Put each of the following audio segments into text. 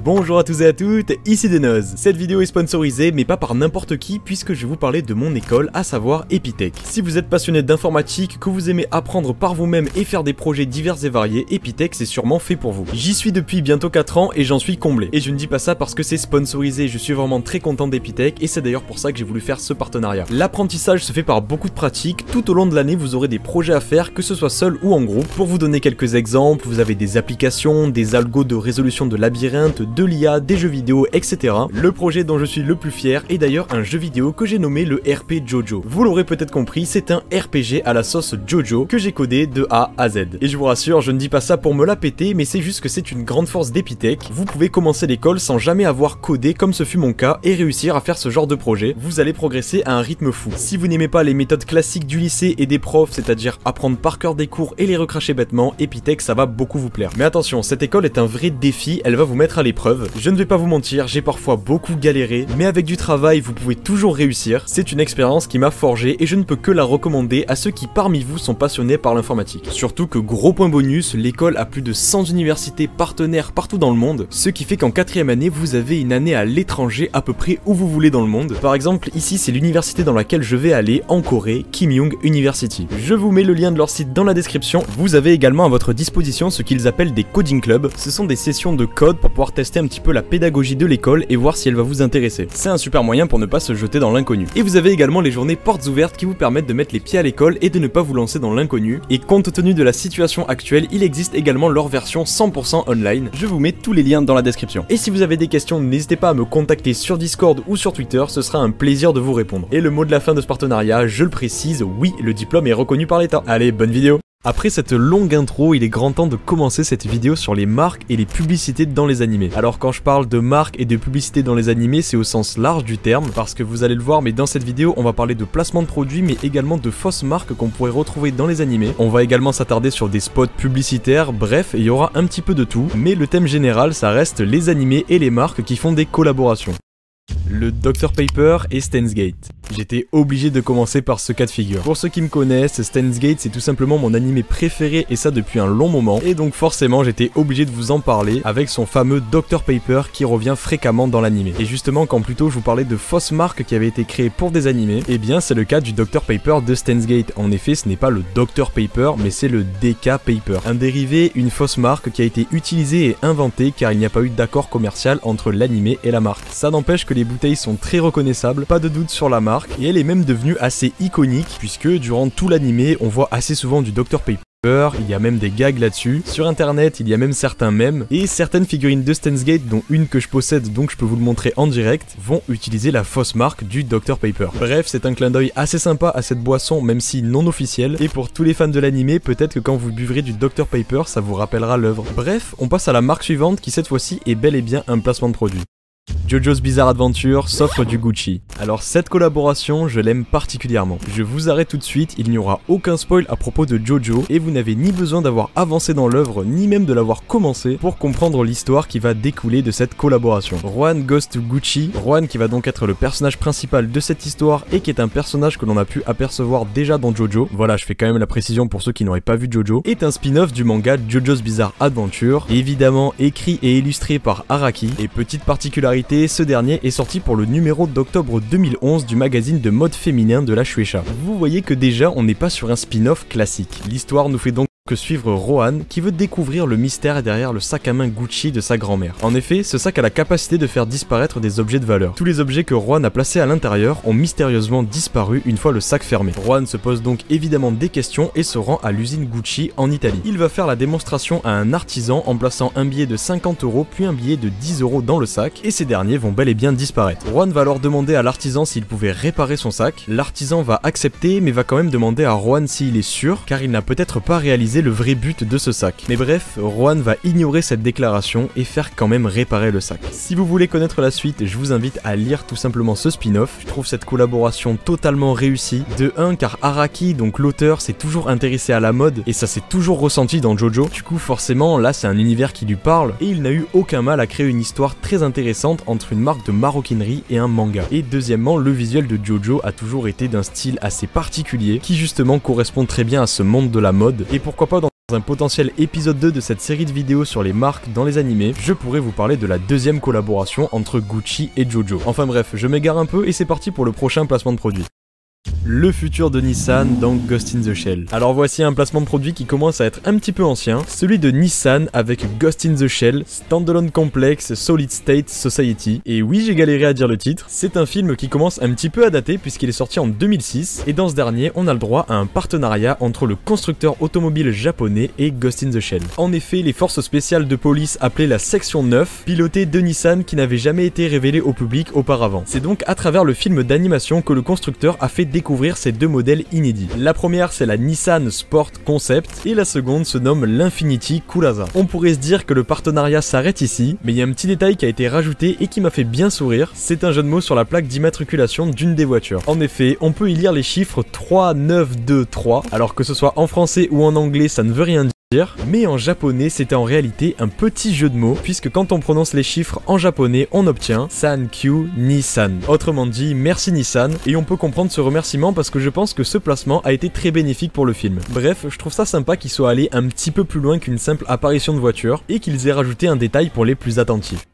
Bonjour à tous et à toutes, ici Denoz. Cette vidéo est sponsorisée mais pas par n'importe qui puisque je vais vous parler de mon école, à savoir Epitech. Si vous êtes passionné d'informatique, que vous aimez apprendre par vous-même et faire des projets divers et variés, Epitech c'est sûrement fait pour vous. J'y suis depuis bientôt 4 ans et j'en suis comblé. Et je ne dis pas ça parce que c'est sponsorisé, je suis vraiment très content d'Epitech et c'est d'ailleurs pour ça que j'ai voulu faire ce partenariat. L'apprentissage se fait par beaucoup de pratiques, tout au long de l'année vous aurez des projets à faire, que ce soit seul ou en groupe. Pour vous donner quelques exemples, vous avez des applications, des algos de résolution de labyrinthe, de l'IA, des jeux vidéo, etc. Le projet dont je suis le plus fier est d'ailleurs un jeu vidéo que j'ai nommé le RP Jojo. Vous l'aurez peut-être compris, c'est un RPG à la sauce Jojo que j'ai codé de A à Z. Et je vous rassure, je ne dis pas ça pour me la péter, mais c'est juste que c'est une grande force d'Epitech. Vous pouvez commencer l'école sans jamais avoir codé comme ce fut mon cas et réussir à faire ce genre de projet. Vous allez progresser à un rythme fou. Si vous n'aimez pas les méthodes classiques du lycée et des profs, c'est-à-dire apprendre par cœur des cours et les recracher bêtement, Epitech ça va beaucoup vous plaire. Mais attention, cette école est un vrai défi, elle va vous mettre à l'épreuve. Je ne vais pas vous mentir, j'ai parfois beaucoup galéré, mais avec du travail vous pouvez toujours réussir. C'est une expérience qui m'a forgé et je ne peux que la recommander à ceux qui parmi vous sont passionnés par l'informatique. Surtout que gros point bonus, l'école a plus de 100 universités partenaires partout dans le monde, ce qui fait qu'en 4e année vous avez une année à l'étranger à peu près où vous voulez dans le monde. Par exemple ici c'est l'université dans laquelle je vais aller en Corée, Kim Young University. Je vous mets le lien de leur site dans la description. Vous avez également à votre disposition ce qu'ils appellent des coding clubs. Ce sont des sessions de code pour pouvoir tester un petit peu la pédagogie de l'école et voir si elle va vous intéresser. C'est un super moyen pour ne pas se jeter dans l'inconnu. Et vous avez également les journées portes ouvertes qui vous permettent de mettre les pieds à l'école et de ne pas vous lancer dans l'inconnu. Et compte tenu de la situation actuelle, il existe également leur version 100% online. Je vous mets tous les liens dans la description. Et si vous avez des questions, n'hésitez pas à me contacter sur Discord ou sur Twitter, ce sera un plaisir de vous répondre. Et le mot de la fin de ce partenariat, je le précise, oui, le diplôme est reconnu par l'État. Allez, bonne vidéo! Après cette longue intro, il est grand temps de commencer cette vidéo sur les marques et les publicités dans les animés. Alors quand je parle de marques et de publicités dans les animés, c'est au sens large du terme, parce que vous allez le voir, mais dans cette vidéo, on va parler de placement de produits, mais également de fausses marques qu'on pourrait retrouver dans les animés. On va également s'attarder sur des spots publicitaires, bref, il y aura un petit peu de tout, mais le thème général, ça reste les animés et les marques qui font des collaborations. Le Dr Paper et Steins Gate. J'étais obligé de commencer par ce cas de figure. Pour ceux qui me connaissent, Steins Gate c'est tout simplement mon animé préféré et ça depuis un long moment. Et donc forcément j'étais obligé de vous en parler avec son fameux Dr Paper qui revient fréquemment dans l'animé. Et justement quand plus tôt je vous parlais de fausses marques qui avaient été créées pour des animés, eh bien c'est le cas du Dr Paper de Steins Gate. En effet ce n'est pas le Dr Paper mais c'est le DK Paper. Un dérivé, une fausse marque qui a été utilisée et inventée car il n'y a pas eu d'accord commercial entre l'animé et la marque. Ça n'empêche que les bouteilles sont très reconnaissables, pas de doute sur la marque, et elle est même devenue assez iconique, puisque durant tout l'animé, on voit assez souvent du Dr Paper, il y a même des gags là-dessus. Sur internet, il y a même certains mèmes, et certaines figurines de Steins Gate, dont une que je possède, donc je peux vous le montrer en direct, vont utiliser la fausse marque du Dr Paper. Bref, c'est un clin d'œil assez sympa à cette boisson, même si non officielle, et pour tous les fans de l'animé, peut-être que quand vous buvrez du Dr Paper, ça vous rappellera l'œuvre. Bref, on passe à la marque suivante, qui cette fois-ci est bel et bien un placement de produit. Jojo's Bizarre Adventure s'offre du Gucci. Alors cette collaboration, je l'aime particulièrement. Je vous arrête tout de suite, il n'y aura aucun spoil à propos de Jojo et vous n'avez ni besoin d'avoir avancé dans l'œuvre, ni même de l'avoir commencé pour comprendre l'histoire qui va découler de cette collaboration. Juan goes to Gucci, Juan qui va donc être le personnage principal de cette histoire et qui est un personnage que l'on a pu apercevoir déjà dans Jojo, voilà je fais quand même la précision pour ceux qui n'auraient pas vu Jojo, est un spin-off du manga Jojo's Bizarre Adventure, évidemment écrit et illustré par Araki, et petite particularité, ce dernier est sorti pour le numéro d'octobre 2011 du magazine de mode féminin de la Shueisha. Vous voyez que déjà on n'est pas sur un spin-off classique. L'histoire nous fait donc que suivre Rohan qui veut découvrir le mystère derrière le sac à main Gucci de sa grand-mère. En effet, ce sac a la capacité de faire disparaître des objets de valeur. Tous les objets que Rohan a placés à l'intérieur ont mystérieusement disparu une fois le sac fermé. Rohan se pose donc évidemment des questions et se rend à l'usine Gucci en Italie. Il va faire la démonstration à un artisan en plaçant un billet de 50 € puis un billet de 10 € dans le sac et ces derniers vont bel et bien disparaître. Rohan va alors demander à l'artisan s'il pouvait réparer son sac. L'artisan va accepter mais va quand même demander à Rohan s'il est sûr car il n'a peut-être pas réalisé le vrai but de ce sac. Mais bref, Rohan va ignorer cette déclaration et faire quand même réparer le sac. Si vous voulez connaître la suite, je vous invite à lire tout simplement ce spin-off. Je trouve cette collaboration totalement réussie. De 1 car Araki, donc l'auteur, s'est toujours intéressé à la mode et ça s'est toujours ressenti dans Jojo. Du coup forcément là c'est un univers qui lui parle et il n'a eu aucun mal à créer une histoire très intéressante entre une marque de maroquinerie et un manga. Et deuxièmement, le visuel de Jojo a toujours été d'un style assez particulier qui justement correspond très bien à ce monde de la mode et pourquoi pas dans un potentiel épisode 2 de cette série de vidéos sur les marques dans les animés, je pourrais vous parler de la deuxième collaboration entre Gucci et Jojo. Enfin bref, je m'égare un peu et c'est parti pour le prochain placement de produit. Le futur de Nissan dans Ghost in the Shell. Alors voici un placement de produit qui commence à être un petit peu ancien, celui de Nissan avec Ghost in the Shell, Standalone Complex Solid State Society. Et oui, j'ai galéré à dire le titre, c'est un film qui commence un petit peu à dater puisqu'il est sorti en 2006, et dans ce dernier, on a le droit à un partenariat entre le constructeur automobile japonais et Ghost in the Shell. En effet, les forces spéciales de police appelées la Section 9, pilotées de Nissan qui n'avait jamais été révélées au public auparavant. C'est donc à travers le film d'animation que le constructeur a fait découvrir ces deux modèles inédits. La première, c'est la Nissan Sport Concept et la seconde se nomme l'Infiniti Curaçao. On pourrait se dire que le partenariat s'arrête ici, mais il y a un petit détail qui a été rajouté et qui m'a fait bien sourire, c'est un jeu de mots sur la plaque d'immatriculation d'une des voitures. En effet, on peut y lire les chiffres 3923, alors que ce soit en français ou en anglais, ça ne veut rien dire. Mais en japonais c'était en réalité un petit jeu de mots puisque quand on prononce les chiffres en japonais on obtient Sankyu Nissan, autrement dit merci Nissan, et on peut comprendre ce remerciement parce que je pense que ce placement a été très bénéfique pour le film. Bref, je trouve ça sympa qu'ils soient allés un petit peu plus loin qu'une simple apparition de voiture et qu'ils aient rajouté un détail pour les plus attentifs.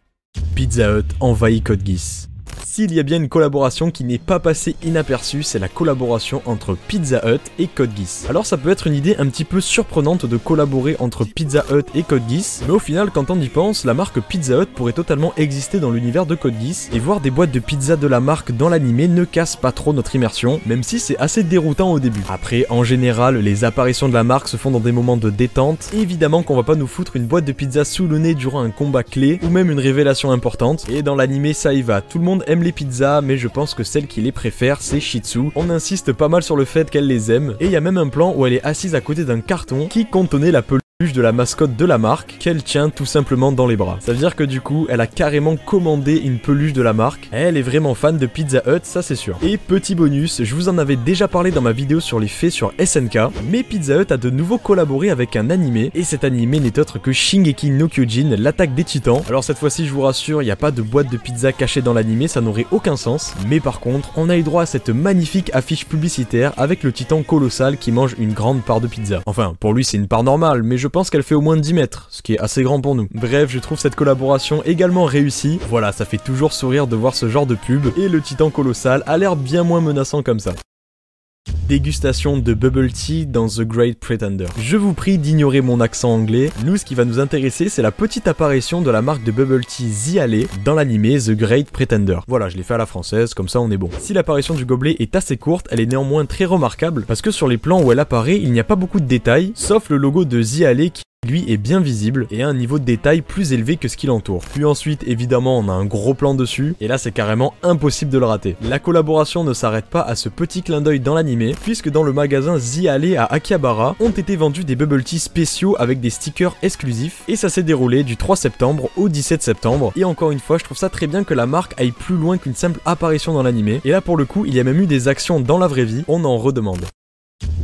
Pizza Hut envahit Code Geass. S'il y a bien une collaboration qui n'est pas passée inaperçue, c'est la collaboration entre Pizza Hut et Code Geass. Alors ça peut être une idée un petit peu surprenante de collaborer entre Pizza Hut et Code Geass, mais au final quand on y pense, la marque Pizza Hut pourrait totalement exister dans l'univers de Code Geass, et voir des boîtes de pizza de la marque dans l'animé ne casse pas trop notre immersion, même si c'est assez déroutant au début. Après, en général, les apparitions de la marque se font dans des moments de détente, et évidemment qu'on va pas nous foutre une boîte de pizza sous le nez durant un combat clé, ou même une révélation importante, et dans l'animé ça y va, tout le monde aime les pizzas, mais je pense que celle qui les préfère c'est Shih Tzu. On insiste pas mal sur le fait qu'elle les aime, et il y a même un plan où elle est assise à côté d'un carton qui contenait la peluche de la mascotte de la marque qu'elle tient tout simplement dans les bras. Ça veut dire que du coup elle a carrément commandé une peluche de la marque. Elle est vraiment fan de Pizza Hut, ça c'est sûr. Et petit bonus, je vous en avais déjà parlé dans ma vidéo sur les faits sur SNK, mais Pizza Hut a de nouveau collaboré avec un animé, et cet animé n'est autre que Shingeki no Kyojin, l'attaque des titans. Alors cette fois-ci je vous rassure, il n'y a pas de boîte de pizza cachée dans l'animé, ça n'aurait aucun sens, mais par contre on a eu droit à cette magnifique affiche publicitaire avec le titan colossal qui mange une grande part de pizza. Enfin pour lui c'est une part normale, mais je pense qu'elle fait au moins 10 mètres, ce qui est assez grand pour nous. Bref, je trouve cette collaboration également réussie. Voilà, ça fait toujours sourire de voir ce genre de pub, et le titan colossal a l'air bien moins menaçant comme ça. Dégustation de bubble tea dans The Great Pretender. Je vous prie d'ignorer mon accent anglais. Nous, ce qui va nous intéresser, c'est la petite apparition de la marque de bubble tea Ziale dans l'animé The Great Pretender. Voilà, je l'ai fait à la française, comme ça on est bon. Si l'apparition du gobelet est assez courte, elle est néanmoins très remarquable parce que sur les plans où elle apparaît, il n'y a pas beaucoup de détails, sauf le logo de Ziale qui lui est bien visible et a un niveau de détail plus élevé que ce qui l'entoure. Puis ensuite, évidemment, on a un gros plan dessus, et là c'est carrément impossible de le rater. La collaboration ne s'arrête pas à ce petit clin d'œil dans l'animé, puisque dans le magasin Ziale à Akihabara, ont été vendus des bubble tea spéciaux avec des stickers exclusifs, et ça s'est déroulé du 3 septembre au 17 septembre, et encore une fois, je trouve ça très bien que la marque aille plus loin qu'une simple apparition dans l'animé, et là pour le coup, il y a même eu des actions dans la vraie vie, on en redemande.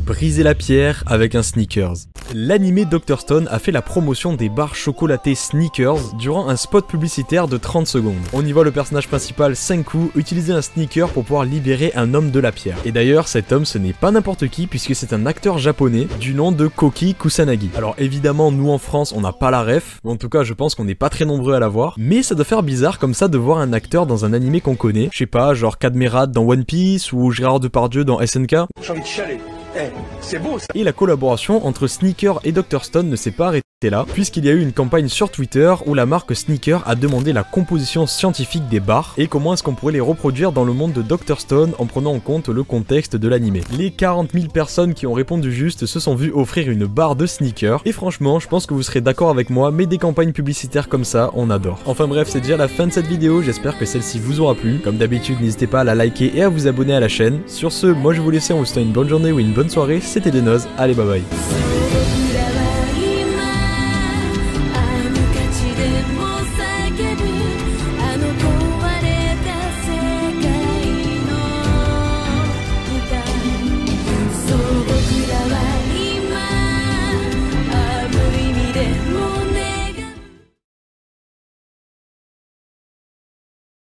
Briser la pierre avec un Snickers. L'animé Dr Stone a fait la promotion des barres chocolatées Snickers durant un spot publicitaire de 30 secondes. On y voit le personnage principal Senku utiliser un sneaker pour pouvoir libérer un homme de la pierre. Et d'ailleurs cet homme ce n'est pas n'importe qui puisque c'est un acteur japonais du nom de Koki Kusanagi. Alors évidemment nous en France on n'a pas la ref, ou en tout cas je pense qu'on n'est pas très nombreux à la voir, mais ça doit faire bizarre comme ça de voir un acteur dans un animé qu'on connaît, je sais pas, genre Cadmerade dans One Piece ou Gérard Depardieu dans SNK. J'ai envie de chialer. C'est beau ça. Et la collaboration entre Sneaker et Dr Stone ne s'est pas arrêtée là, puisqu'il y a eu une campagne sur Twitter où la marque Sneaker a demandé la composition scientifique des barres et comment est-ce qu'on pourrait les reproduire dans le monde de Dr Stone en prenant en compte le contexte de l'animé. Les 40 000 personnes qui ont répondu juste se sont vues offrir une barre de Sneaker, et franchement je pense que vous serez d'accord avec moi, mais des campagnes publicitaires comme ça on adore. Enfin bref, c'est déjà la fin de cette vidéo, j'espère que celle-ci vous aura plu. Comme d'habitude n'hésitez pas à la liker et à vous abonner à la chaîne. Sur ce, moi je vous laisse, on vous souhaite une bonne journée ou une bonne soirée, c'était Denoz, allez bye bye.